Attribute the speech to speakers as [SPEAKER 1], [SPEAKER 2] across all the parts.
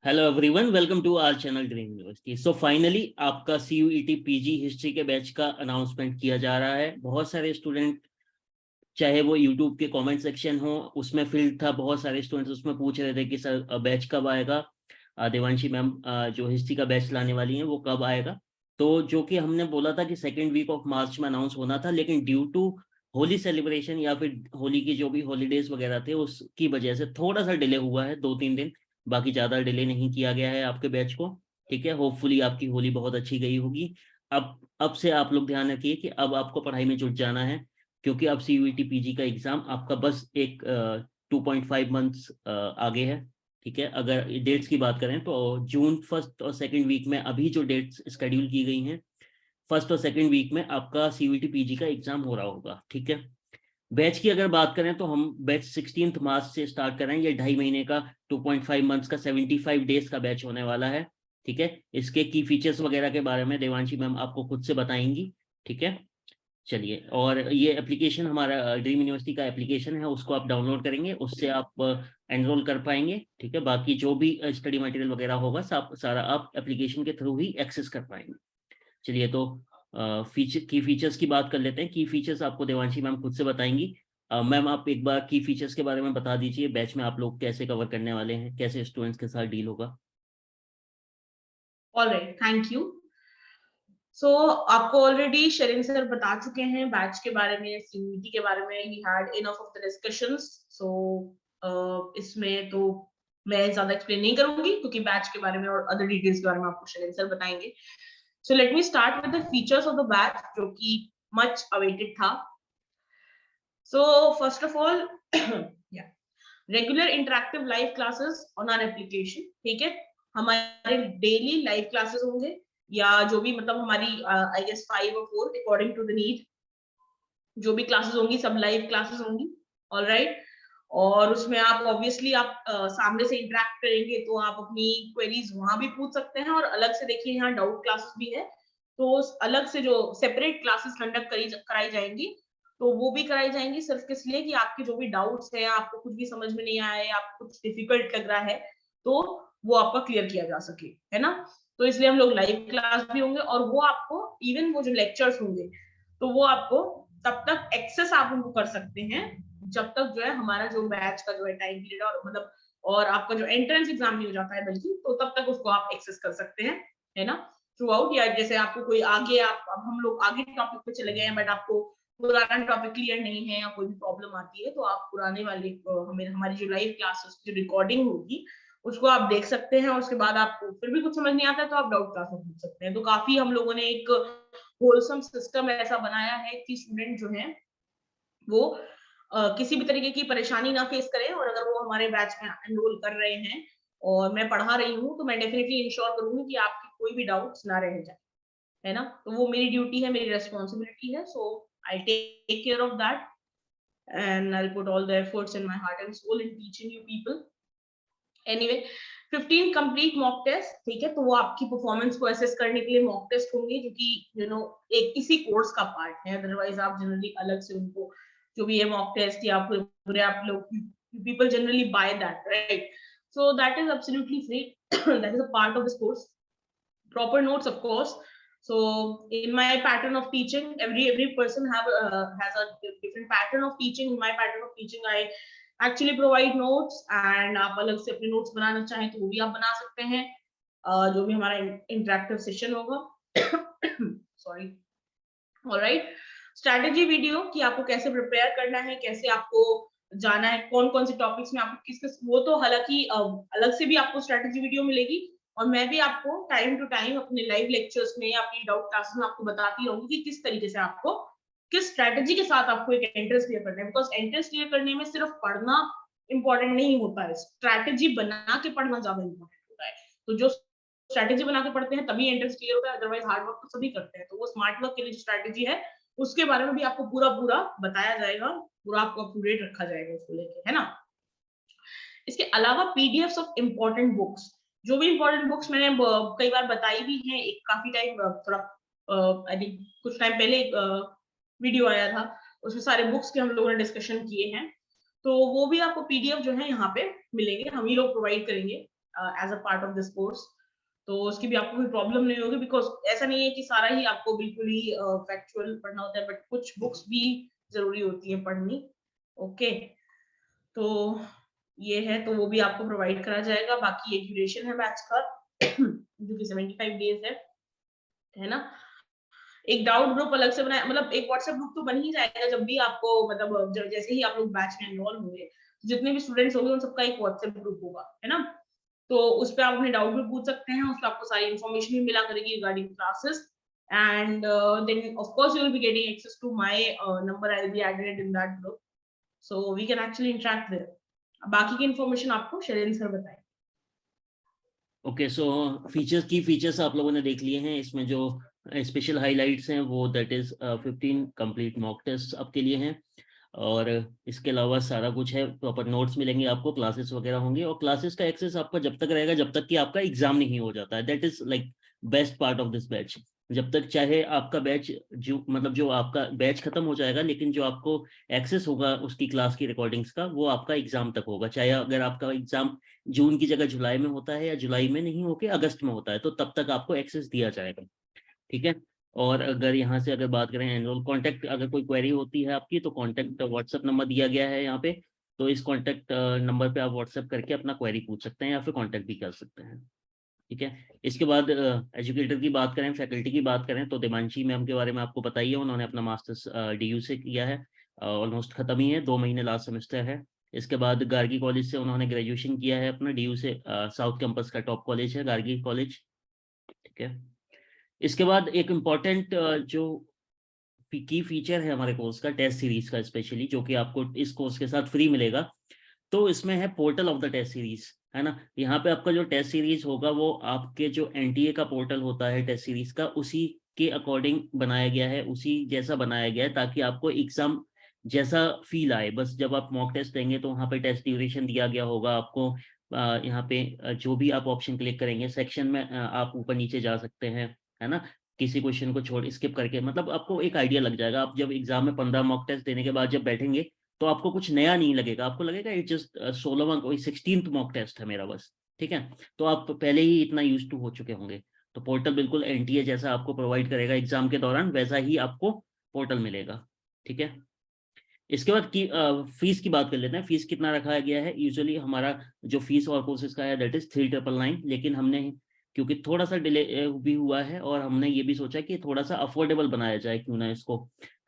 [SPEAKER 1] Hello everyone, welcome to our channel dream university. So finally आपका CUET PG history के batch का announcement किया जा रहा है। बहुत सारे स्टूडेंट, चाहे वो यूट्यूब के कमेंट सेक्शन हो उसमें फील्ड था, बहुत सारे स्टूडेंट्स उसमें पूछ रहे थे कि सर बैच कब आएगा, देवांशी मैम जो हिस्ट्री का बैच लाने वाली हैं वो कब आएगा। तो जो कि हमने बोला था कि सेकेंड वीक ऑफ मार्च में अनाउंस होना था, लेकिन ड्यू टू होली सेलिब्रेशन या फिर होली की जो भी हॉलीडेज वगैरह थे उसकी वजह से थोड़ा सा डिले हुआ है, 2-3 दिन। बाकी ज़्यादा डिले नहीं किया गया है आपके बैच को। ठीक है, होपफुली आपकी होली बहुत अच्छी गई होगी। अब से आप लोग ध्यान रखिए कि अब आपको पढ़ाई में जुट जाना है, क्योंकि अब सीयूईटी पीजी का एग्ज़ाम आपका बस एक 2.5 मंथ्स आगे है। ठीक है, अगर डेट्स की बात करें तो जून फर्स्ट और सेकंड वीक में अभी जो डेट्स शेड्यूल की गई हैं, फर्स्ट और सेकंड वीक में आपका सीयूईटी पीजी का एग्ज़ाम हो रहा होगा। ठीक है, बैच की अगर बात करें तो हम बैच 16 मार्च से स्टार्ट कर रहे हैं। ये 2.5 महीने का, 2.5 मंथ्स का, 75 डेज का बैच होने वाला है। ठीक है, इसके की फीचर्स वगैरह के बारे में देवांशी मैम आपको खुद से बताएंगी। ठीक है, चलिए। और ये एप्लीकेशन हमारा ड्रीम यूनिवर्सिटी का एप्लीकेशन है, उसको आप डाउनलोड करेंगे, उससे आप एनरोल कर पाएंगे। ठीक है, बाकी जो भी स्टडी मटेरियल वगैरह होगा सारा आप एप्लीकेशन के थ्रू ही एक्सेस कर पाएंगे। चलिए, तो फीचर्स की बात कर लेते हैं। की फीचर्स आपको देवांशी मैम खुद से बताएंगी। मैम, आप एक बार की फीचर्स के बारे में बता दीजिए, बैच में आप लोग कैसे कवर करने वाले हैं, कैसे स्टूडेंट्स के साथ डील होगा।
[SPEAKER 2] Alright, thank you. सो आपको ऑलरेडी शरीन सर बता चुके हैं बैच के बारे में, सीयूईटी के बारे में। He had enough of the discussions. So इसमें तो मैं ज्यादा एक्सप्लेन नहीं करूंगी, क्योंकि बैच के बारे में और अदर डिटेल्स के बारे में आपको शरीन सर बताएंगे। So let me start with the features of the batch, जो कि मच अवेटेड था। So first of all, regular interactive live classes on our application. ठीक है, हमारे डेली लाइव क्लासेस होंगे, या जो भी मतलब हमारी आई गेस 5 और 4 अकॉर्डिंग टू द नीड, जो भी क्लासेस होंगी सब लाइव क्लासेस होंगी। ऑलराइट, और उसमें आप ऑब्वियसली आप सामने से इंटरेक्ट करेंगे, तो आप अपनी क्वेरीज वहां भी पूछ सकते हैं। और अलग से देखिए, यहाँ डाउट क्लासेस भी है, तो अलग से जो सेपरेट क्लासेस कंडक्ट कराई जाएंगी, तो वो भी कराई जाएंगी सिर्फ किस लिए कि आपके जो भी डाउट्स है, आपको कुछ भी समझ में नहीं आए, आपको कुछ डिफिकल्ट लग रहा है, तो वो आपका क्लियर किया जा सके, है ना। तो इसलिए हम लोग लाइव क्लास भी होंगे, और वो आपको इवन वो जो लेक्चर्स होंगे, तो वो आपको तब तक एक्सेस आप उनको कर सकते हैं जब तक जो है हमारा जो बैच का जो है टाइम पीरियड, और मतलब और आपका जो एंट्रेंस एग्जाम नहीं हो जाता है, बल्कि तो तब तक उसको आप एक्सेस कर सकते हैं, है ना, थ्रू आउट। या जैसे आपको कोई आगे, आप अब हम लोग आगे टॉपिक पे चले गए हैं, बट आपको पुराना टॉपिक क्लियर नहीं है या कोई भी प्रॉब्लम आती है, तो आप पुराने वाले हमें हमारी जो लाइव क्लासेस जो रिकॉर्डिंग होगी उसको आप देख सकते हैं। और उसके बाद आपको फिर भी कुछ समझ नहीं आता है, तो आप डाउट क्लास में पूछ सकते हैं। तो काफी हम लोगों ने एक होलसम सिस्टम ऐसा बनाया है कि स्टूडेंट जो है वो किसी भी तरीके की परेशानी ना फेस करें। और अगर वो हमारे बैच में एनरोल कर रहे हैं और मैं पढ़ा रही हूँ, तो मैं डेफिनेटली इंश्योर करूंगी कि आपकी कोई भी डाउट्स ना रह जाए, है ना। तो वो मेरी ड्यूटी है, मेरी रेस्पॉन्सिबिलिटी है। So I take care of that, and I put all the efforts in my heart and soul in teaching you people. Anyway, 15 complete mock test. ठीक है, तो वो आपकी परफॉर्मेंस को असेस करने के लिए मॉक टेस्ट होंगे, जो कि एक इसी कोर्स का पार्ट है। अदरवाइज आप जनरली अलग से उनको, जो भी है मॉक टेस्ट, या पूरे आप लोग people generally by that, right. So that is absolutely free, that is a part of this course. Proper notes, of course. So in my pattern of teaching, every person has a different pattern of teaching. In my pattern of teaching, I actually provide notes, and आप अलग से अपने notes बनाना चाहें तो वो भी आप बना सकते हैं, जो भी हमारा इंटरेक्टिव सेशन होगा। सॉरी। ऑलराइट, स्ट्रैटेजी वीडियो कि आपको कैसे प्रिपेयर करना है, कैसे आपको जाना है, कौन कौन से टॉपिक्स में आपको किस वो तो हालांकि अलग से भी आपको स्ट्रैटेजी वीडियो मिलेगी। और मैं भी आपको टाइम टू टाइम अपने लाइव लेक्चर्स में या अपनी डाउट क्लासेस में आपको बताती रहूंगी कि किस तरीके से आपको, किस स्ट्रैटेजी के साथ आपको एक एंट्रेंस क्लियर करना है। बिकॉज एंट्रेंस क्लियर करने में सिर्फ पढ़ना इंपॉर्टेंट नहीं होता है, स्ट्रैटेजी बना के पढ़ना ज्यादा इंपॉर्टेंट होता है। तो जो स्ट्रैटेजी बना के पढ़ते हैं तभी एंट्रेंस क्लियर होता है, अदरवाइज हार्ड वर्क तो सभी करते हैं। तो वो स्मार्ट वर्क के लिए जो स्ट्रैटेजी है उसके बारे में भी आपको पूरा पूरा बताया जाएगा, पूरा आपको अप टू डेट रखा जाएगा उसको लेके, है ना। इसके अलावा पीडीएफ्स ऑफ इम्पोर्टेंट बुक्स, जो भी इम्पोर्टेंट बुक्स मैंने कई बार बताई भी हैं, एक काफी टाइम थोड़ा आई थिंक कुछ टाइम पहले वीडियो आया था, उसमें सारे बुक्स के हम लोगों ने डिस्कशन किए हैं। तो वो भी आपको पीडीएफ जो है यहाँ पे मिलेंगे, हम ही लोग प्रोवाइड करेंगे। As a part of this course, तो उसकी भी आपको कोई प्रॉब्लम नहीं होगी, बिकॉज ऐसा नहीं है कि सारा ही आपको बिल्कुल ही फैक्चुअल पढ़ना होता है, बट कुछ बुक्स भी जरूरी होती है पढ़नी। ओके, तो ये है, तो वो भी आपको प्रोवाइड करा जाएगा। बाकी ये ड्यूरेशन है बैच का जो कि 75 डेज है ना। एक डाउट ग्रुप अलग से बनाया, मतलब एक व्हाट्सएप ग्रुप तो बन ही जाएगा जब भी आपको, मतलब जैसे ही आप लोग बैच में एनरोल होंगे, जितने भी स्टूडेंट्स होंगे उन सबका एक व्हाट्सएप ग्रुप होगा, है ना। तो उस पे आप अपने डाउट भी पूछ सकते हैं, उसपे आपको सारी इन्फॉर्मेशन भी मिला करेगी regarding classes, and then of course you will be getting access to my number, I will be added in that group, so we can actually interact there. बाकी की इन्फॉर्मेशन आपको शैलेंद्र सर बताएंगे।
[SPEAKER 1] ओके, सो फीचर्स, की features आप लोगों ने देख लिए हैं। इसमें जो स्पेशल हाइलाइट्स हैं वो that is 15 complete mock test आपके लिए हैं, और इसके अलावा सारा कुछ है, प्रॉपर नोट्स मिलेंगे आपको, क्लासेस वगैरह होंगे, और क्लासेस का एक्सेस आपका जब तक रहेगा जब तक कि आपका एग्जाम नहीं हो जाता है। That is like best part of this batch. जब तक चाहे आपका बैच जो मतलब जो आपका बैच खत्म हो जाएगा, लेकिन जो आपको एक्सेस होगा उसकी क्लास की रिकॉर्डिंग्स का, वो आपका एग्जाम तक होगा। चाहे अगर आपका एग्जाम जून की जगह जुलाई में होता है, या जुलाई में नहीं होके अगस्त में होता है, तो तब तक आपको एक्सेस दिया जाएगा। ठीक है। और अगर यहाँ से अगर बात करें एनरोल कॉन्टैक्ट, अगर कोई क्वेरी होती है आपकी, तो कॉन्टैक्ट व्हाट्सएप नंबर दिया गया है यहाँ पे। तो इस कॉन्टैक्ट नंबर पे आप व्हाट्सएप करके अपना क्वेरी पूछ सकते हैं, या फिर कॉन्टैक्ट भी कर सकते हैं। ठीक है। इसके बाद एजुकेटर की बात करें, फैकल्टी की बात करें, तो देवांशी मैम के बारे में आपको पता ही है। उन्होंने अपना मास्टर्स DU से किया है, ऑलमोस्ट खत्म ही है, 2 महीने लास्ट सेमेस्टर है। इसके बाद गार्गी कॉलेज से उन्होंने ग्रेजुएशन किया है अपना, DU से। साउथ कैंपस का टॉप कॉलेज है गार्गी कॉलेज। ठीक है। इसके बाद एक इम्पॉर्टेंट जो की फीचर है हमारे कोर्स का, टेस्ट सीरीज का स्पेशली, जो कि आपको इस कोर्स के साथ फ्री मिलेगा। तो इसमें है portal of the test series, है ना। यहाँ पे आपका जो टेस्ट सीरीज होगा वो आपके जो NTA का पोर्टल होता है टेस्ट सीरीज का, उसी के अकॉर्डिंग बनाया गया है, उसी जैसा बनाया गया है, ताकि आपको एग्जाम जैसा फील आए। बस जब आप मॉक टेस्ट देंगे तो वहाँ पे टेस्ट ड्यूरेशन दिया गया होगा आपको। यहाँ पे जो भी आप ऑप्शन क्लिक करेंगे सेक्शन में, आप ऊपर नीचे जा सकते हैं, है ना। किसी क्वेश्चन को छोड़ स्किप करके, मतलब आपको एक आइडिया लग जाएगा। आप जब एग्जाम में 15 मॉक टेस्ट देने के बाद जब बैठेंगे, तो आपको कुछ नया नहीं लगेगा, आपको लगेगा इट जस्ट 16वां कोई 16th मॉक टेस्ट है मेरा बस। ठीक है। तो आप पहले ही इतना यूज टू हो चुके होंगे। तो पोर्टल बिल्कुल NTA जैसा आपको प्रोवाइड करेगा एग्जाम के दौरान, वैसा ही आपको पोर्टल मिलेगा। ठीक है। इसके बाद की फीस की बात कर लेते हैं। फीस कितना रखा गया है? यूजुअली हमारा जो फीस और कोर्सेज का है दैट इज 3999, लेकिन हमने क्योंकि थोड़ा सा डिले भी हुआ है, और हमने ये भी सोचा कि थोड़ा सा अफोर्डेबल बनाया जाए, क्यों ना इसको,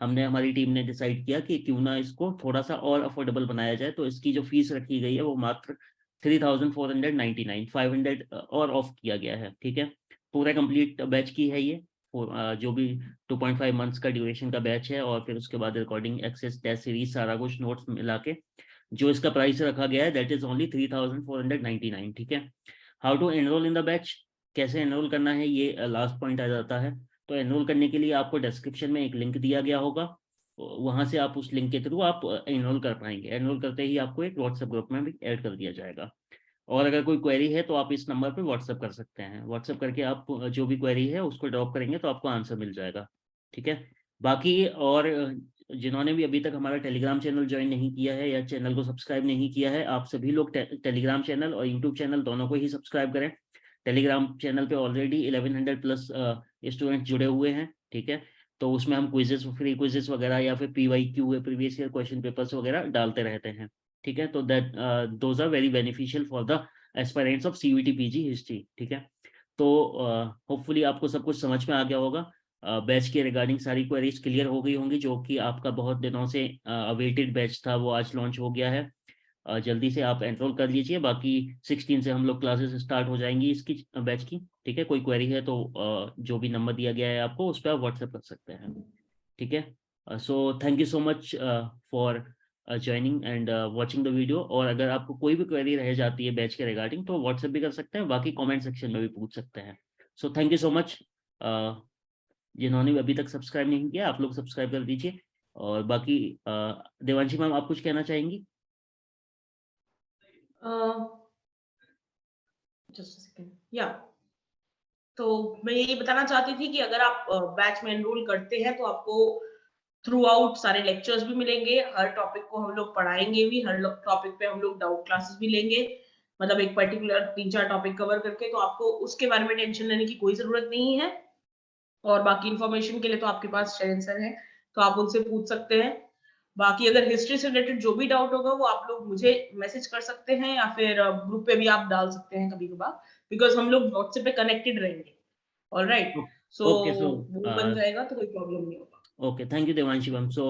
[SPEAKER 1] हमने हमारी टीम ने डिसाइड किया कि क्यों ना इसको थोड़ा सा और अफोर्डेबल बनाया जाए। तो इसकी जो फीस रखी गई है वो मात्र 3499, 500 और ऑफ किया गया है। ठीक है। पूरा कंप्लीट बैच की है ये, जो भी 2.5 मंथ्स का ड्यूरेशन का बैच है, और फिर उसके बाद रिकॉर्डिंग एक्सेस टेस्ट सीरीज सारा कुछ नोट्स मिला के जो इसका प्राइस रखा गया है दैट इज ओनली 3499। ठीक है। How to enrol in the batch, कैसे एनरोल करना है, ये लास्ट पॉइंट आ जाता है। तो एनरोल करने के लिए आपको डिस्क्रिप्शन में एक लिंक दिया गया होगा, वहां से आप उस लिंक के थ्रू आप एनरोल कर पाएंगे। एनरोल करते ही आपको एक व्हाट्सएप ग्रुप में भी ऐड कर दिया जाएगा। और अगर कोई क्वेरी है तो आप इस नंबर पे व्हाट्सएप कर सकते हैं। व्हाट्सएप करके आप जो भी क्वेरी है उसको ड्रॉप करेंगे तो आपको आंसर मिल जाएगा। ठीक है। बाकी और जिन्होंने भी अभी तक हमारा टेलीग्राम चैनल ज्वाइन नहीं किया है या चैनल को सब्सक्राइब नहीं किया है, आप सभी लोग टेलीग्राम चैनल और यूट्यूब चैनल दोनों को ही सब्सक्राइब करें। टेलीग्राम चैनल पे ऑलरेडी 1100 प्लस स्टूडेंट जुड़े हुए हैं। ठीक है। तो उसमें हम क्विजेस, फ्री क्विजेस वगैरह, या फिर PYQ previous year question papers वगैरह डालते रहते हैं। ठीक है। तो that those are very beneficial for the aspirants of CUET PG history. ठीक है। तो होपफुली आपको सब कुछ समझ में आ गया होगा। बैच के रिगार्डिंग सारी क्वेरीज क्लियर हो गई होंगी, जो कि आपका बहुत दिनों से अवेटेड बैच था, वो आज लॉन्च हो गया है। जल्दी से आप एनरोल कर लीजिए। बाकी 16 से हम लोग क्लासेस स्टार्ट हो जाएंगी इसकी, बैच की। ठीक है। कोई क्वेरी है तो जो भी नंबर दिया गया है आपको, उस पर आप व्हाट्सएप कर सकते हैं। ठीक है। So thank you so much for joining and watching the video. और अगर आपको कोई भी क्वेरी रह जाती है बैच के रिगार्डिंग, तो व्हाट्सएप भी कर सकते हैं, बाकी कमेंट सेक्शन में भी पूछ सकते हैं। So thank you so much. जिन्होंने भी अभी तक सब्सक्राइब नहीं किया, आप लोग सब्सक्राइब कर दीजिए। और बाकी देवांशी मैम, आप कुछ कहना चाहेंगी?
[SPEAKER 2] जस्ट अ सेकंड, या तो मैं यही बताना चाहती थी कि अगर आप बैच में एनरोल करते हैं तो आपको थ्रू आउट सारे लेक्चर्स भी मिलेंगे, हर टॉपिक को हम लोग पढ़ाएंगे भी, हर टॉपिक पे हम लोग डाउट क्लासेस भी लेंगे, मतलब एक पर्टिकुलर 3-4 टॉपिक कवर करके, तो आपको उसके बारे में टेंशन लेने की कोई ज़रूरत नहीं है। और बाकी इन्फॉर्मेशन के लिए तो आपके पास शरण सर हैं, तो आप उनसे पूछ सकते हैं। बाकी अगर हिस्ट्री से रिलेटेड जो भी डाउट होगा वो आप लोग मुझे मैसेज कर सकते हैं या फिर ग्रुप पे भी आप डाल सकते हैं कभी-कभार, बिकॉज़ हम लोग व्हाट्सएप पे कनेक्टेड रहेंगे। ऑलराइट, सो
[SPEAKER 1] ओके, सो
[SPEAKER 2] वो बन जाएगा तो कोई प्रॉब्लम नहीं होगा।
[SPEAKER 1] Okay, thank you Devanshi ma'am. So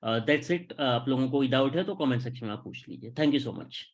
[SPEAKER 1] that's it. आप लोगों को कोई डाउट है तो कमेंट सेक्शन में आप पूछ लीजिए। Thank you so much.